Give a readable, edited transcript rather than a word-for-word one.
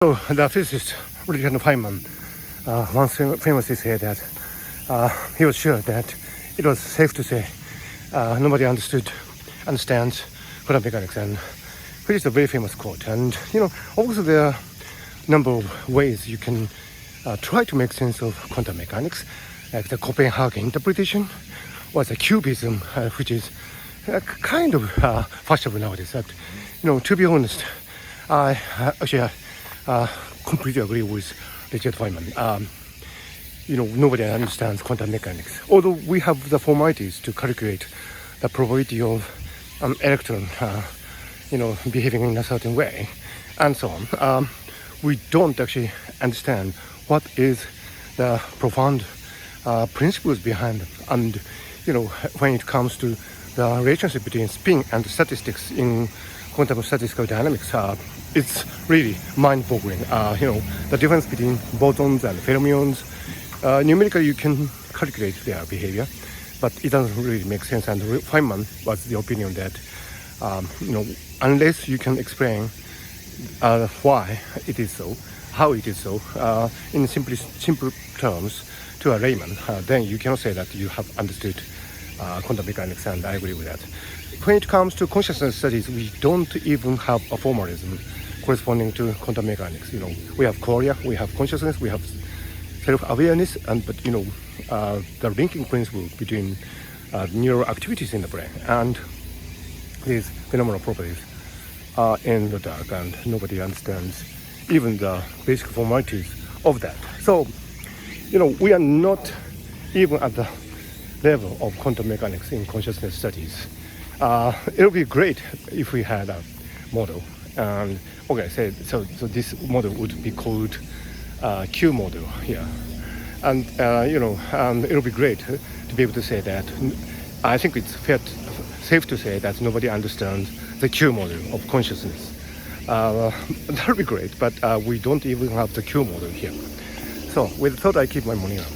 So the physicist Richard Feynman once famously said that he was sure that it was safe to say nobody understands quantum mechanics, and which is a very famous quote. And obviously there are a number of ways you can try to make sense of quantum mechanics, like the Copenhagen interpretation or the cubism, which is kind of fashionable nowadays. But to be honest, I actually completely agree with Richard Feynman. Nobody understands quantum mechanics. Although we have the formalities to calculate the probability of an electron, behaving in a certain way, and so on, we don't actually understand what is the profound principles behind them. And when it comes to the relationship between spin and statistics in quantum statistical dynamics, it's really mind-boggling. The difference between bosons and fermions, numerically you can calculate their behavior, but it doesn't really make sense. And Feynman was the opinion that, unless you can explain why it is so, how it is so, in simple terms to a layman, then you cannot say that you have understood quantum mechanics, and I agree with that. When it comes to consciousness studies, we don't even have a formalism corresponding to quantum mechanics. We have qualia, we have consciousness, we have self-awareness, but the linking principle between neural activities in the brain and these phenomenal properties are in the dark, and nobody understands even the basic formalities of that. So, we are not even at the level of quantum mechanics in consciousness studies. It would be great if we had a model. And so this model would be called Q model here. And it would be great to be able to say that. I think it's safe to say that nobody understands the Q model of consciousness. That would be great, but we don't even have the Q model here. So with that, I keep my money up.